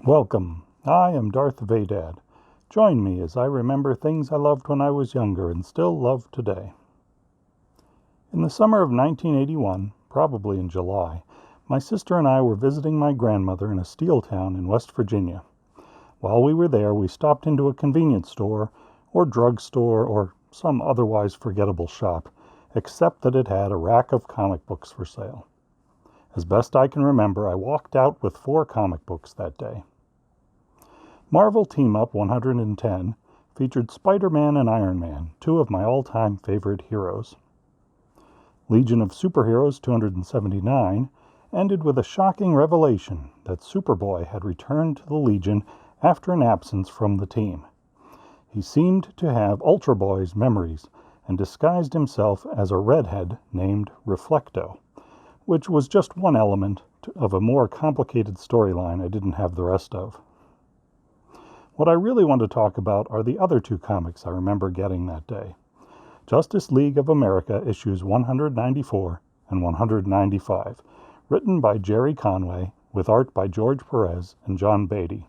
Welcome. I am Darth Vadad. Join me as I remember things I loved when I was younger and still love today. In the summer of 1981, probably in July, my sister and I were visiting my grandmother in a steel town in West Virginia. While we were there, we stopped into a convenience store or drugstore or some otherwise forgettable shop, except that it had a rack of comic books for sale. As best I can remember, I walked out with 4 comic books that day. Marvel Team-Up 110 featured Spider-Man and Iron Man, 2 of my all-time favorite heroes. Legion of Superheroes 279 ended with a shocking revelation that Superboy had returned to the Legion after an absence from the team. He seemed to have Ultra Boy's memories and disguised himself as a redhead named Reflecto, which was just one element of a more complicated storyline I didn't have the rest of. What I really want to talk about are the other 2 comics I remember getting that day. Justice League of America issues 194 and 195, written by Jerry Conway, with art by George Perez and John Beatty.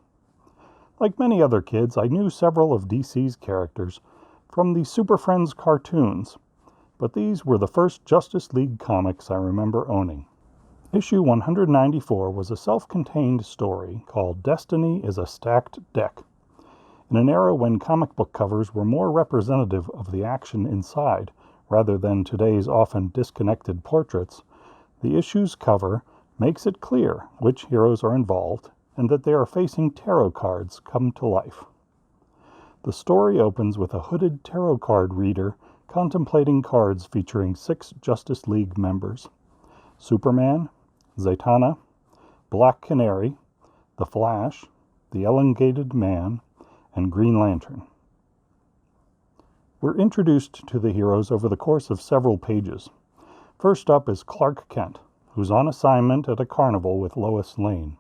Like many other kids, I knew several of DC's characters from the Super Friends cartoons, but these were the first Justice League comics I remember owning. Issue 194 was a self-contained story called Destiny is a Stacked Deck. In an era when comic book covers were more representative of the action inside, rather than today's often disconnected portraits, the issue's cover makes it clear which heroes are involved and that they are facing tarot cards come to life. The story opens with a hooded tarot card reader contemplating cards featuring 6 Justice League members: Superman, Zatanna, Black Canary, the Flash, the Elongated Man, and Green Lantern. We're introduced to the heroes over the course of several pages. First up is Clark Kent, who's on assignment at a carnival with Lois Lane.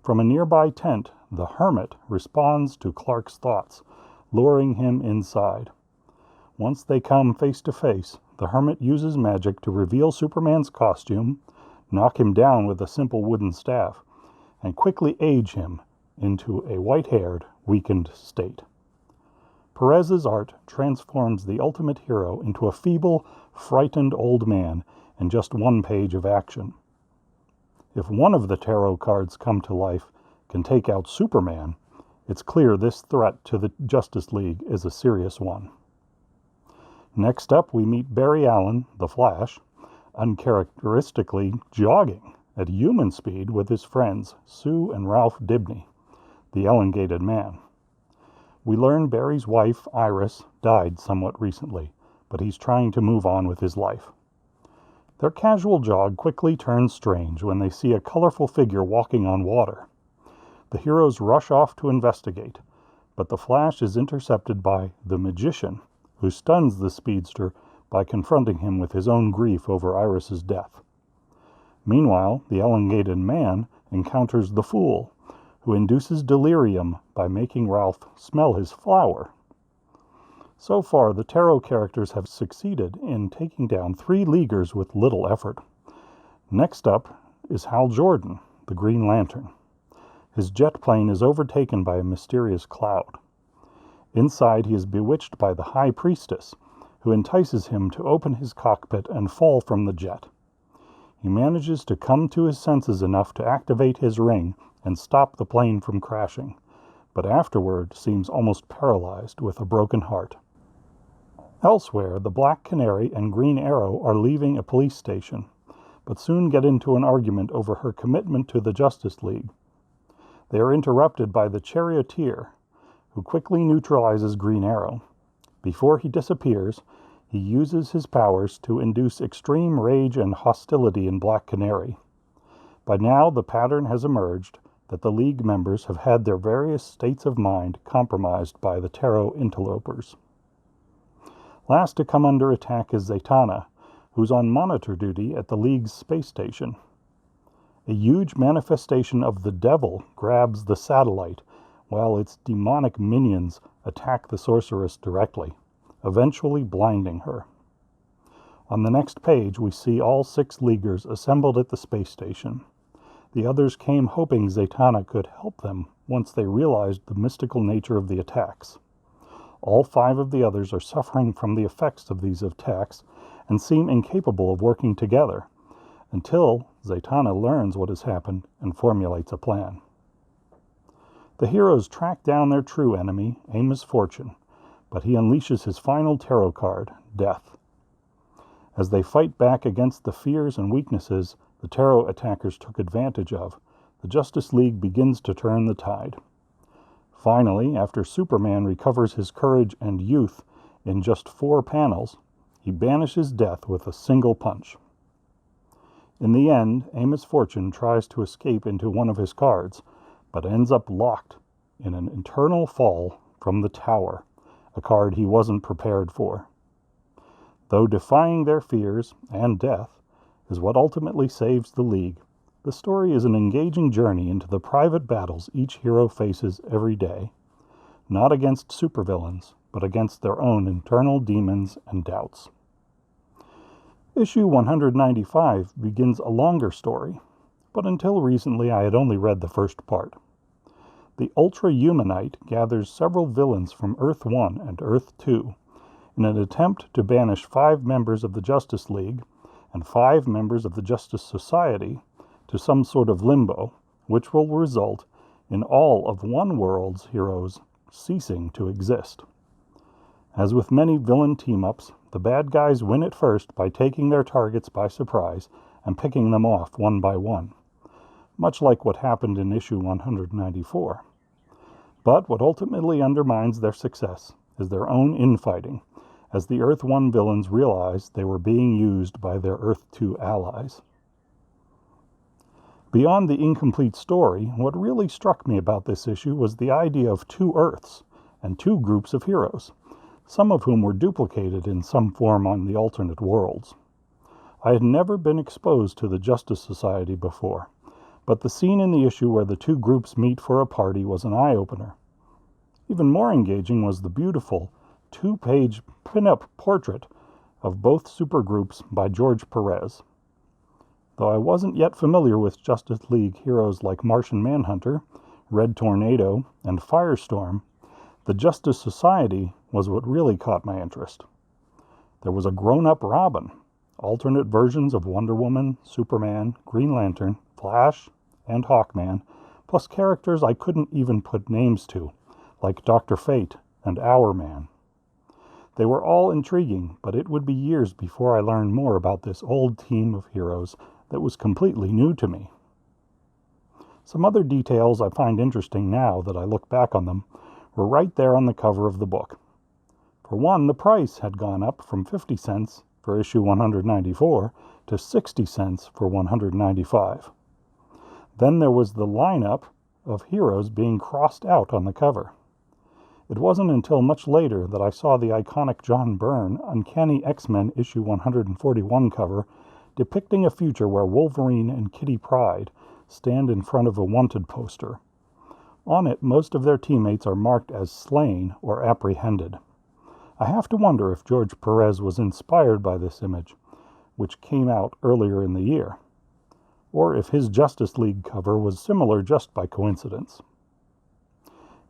From a nearby tent, the Hermit responds to Clark's thoughts, luring him inside. Once they come face to face, the Hermit uses magic to reveal Superman's costume, knock him down with a simple wooden staff, and quickly age him into a white-haired, weakened state. Perez's art transforms the ultimate hero into a feeble, frightened old man in just 1 page of action. If one of the tarot cards come to life can take out Superman, it's clear this threat to the Justice League is a serious one. Next up, we meet Barry Allen, the Flash, uncharacteristically jogging at human speed with his friends Sue and Ralph Dibny, the Elongated Man. We learn Barry's wife, Iris, died somewhat recently, but he's trying to move on with his life. Their casual jog quickly turns strange when they see a colorful figure walking on water. The heroes rush off to investigate, but the Flash is intercepted by the Magician, who stuns the speedster by confronting him with his own grief over Iris's death. Meanwhile, the Elongated Man encounters the Fool, who induces delirium by making Ralph smell his flower. So far, the tarot characters have succeeded in taking down 3 Leaguers with little effort. Next up is Hal Jordan, the Green Lantern. His jet plane is overtaken by a mysterious cloud. Inside, he is bewitched by the High Priestess, who entices him to open his cockpit and fall from the jet. He manages to come to his senses enough to activate his ring and stop the plane from crashing, but afterward seems almost paralyzed with a broken heart. Elsewhere, the Black Canary and Green Arrow are leaving a police station, but soon get into an argument over her commitment to the Justice League. They are interrupted by the Charioteer, who quickly neutralizes Green Arrow. Before he disappears, he uses his powers to induce extreme rage and hostility in Black Canary. By now, the pattern has emerged that the League members have had their various states of mind compromised by the tarot interlopers. Last to come under attack is Zatanna, who's on monitor duty at the League's space station. A huge manifestation of the devil grabs the satellite, while its demonic minions attack the sorceress directly, eventually blinding her. On the next page, we see all 6 Leaguers assembled at the space station. The others came hoping Zatanna could help them once they realized the mystical nature of the attacks. All 5 of the others are suffering from the effects of these attacks and seem incapable of working together, until Zatanna learns what has happened and formulates a plan. The heroes track down their true enemy, Amos Fortune, but he unleashes his final tarot card, Death. As they fight back against the fears and weaknesses the tarot attackers took advantage of, the Justice League begins to turn the tide. Finally, after Superman recovers his courage and youth in just 4 panels, he banishes Death with a single punch. In the end, Amos Fortune tries to escape into one of his cards, but ends up locked in an eternal fall from the tower, a card he wasn't prepared for. Though defying their fears and death is what ultimately saves the League, the story is an engaging journey into the private battles each hero faces every day, not against supervillains, but against their own internal demons and doubts. Issue 195 begins a longer story, but until recently I had only read the first part. The ultra-humanite gathers several villains from Earth 1 and Earth 2 in an attempt to banish 5 members of the Justice League and 5 members of the Justice Society to some sort of limbo, which will result in all of one world's heroes ceasing to exist. As with many villain team-ups, the bad guys win at first by taking their targets by surprise and picking them off one by one, much like what happened in issue 194. But what ultimately undermines their success is their own infighting, as the Earth 1 villains realized they were being used by their Earth 2 allies. Beyond the incomplete story, what really struck me about this issue was the idea of 2 Earths and 2 groups of heroes, some of whom were duplicated in some form on the alternate worlds. I had never been exposed to the Justice Society before, but the scene in the issue where the 2 groups meet for a party was an eye-opener. Even more engaging was the beautiful 2-page pin-up portrait of both supergroups by George Perez. Though I wasn't yet familiar with Justice League heroes like Martian Manhunter, Red Tornado, and Firestorm, the Justice Society was what really caught my interest. There was a grown-up Robin, alternate versions of Wonder Woman, Superman, Green Lantern, Flash, and Hawkman, plus characters I couldn't even put names to, like Dr. Fate and Hourman. They were all intriguing, but it would be years before I learned more about this old team of heroes that was completely new to me. Some other details I find interesting now that I look back on them were right there on the cover of the book. For one, the price had gone up from 50 cents for issue 194 to 60 cents for 195. Then there was the lineup of heroes being crossed out on the cover. It wasn't until much later that I saw the iconic John Byrne Uncanny X-Men issue 141 cover depicting a future where Wolverine and Kitty Pryde stand in front of a wanted poster. On it, most of their teammates are marked as slain or apprehended. I have to wonder if George Perez was inspired by this image, which came out earlier in the year, or if his Justice League cover was similar just by coincidence.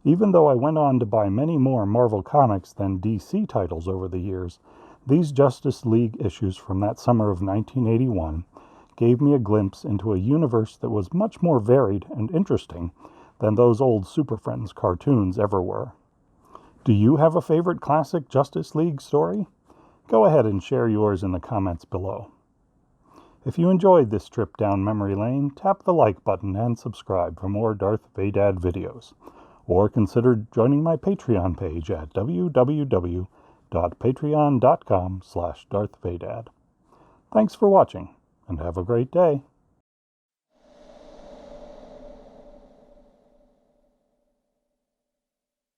Even though I went on to buy many more Marvel comics than DC titles over the years, these Justice League issues from that summer of 1981 gave me a glimpse into a universe that was much more varied and interesting than those old Super Friends cartoons ever were. Do you have a favorite classic Justice League story? Go ahead and share yours in the comments below. If you enjoyed this trip down memory lane, tap the like button and subscribe for more Darth Vadad videos, or consider joining my Patreon page at www.patreon.com/DarthVadad. Thanks for watching, and have a great day.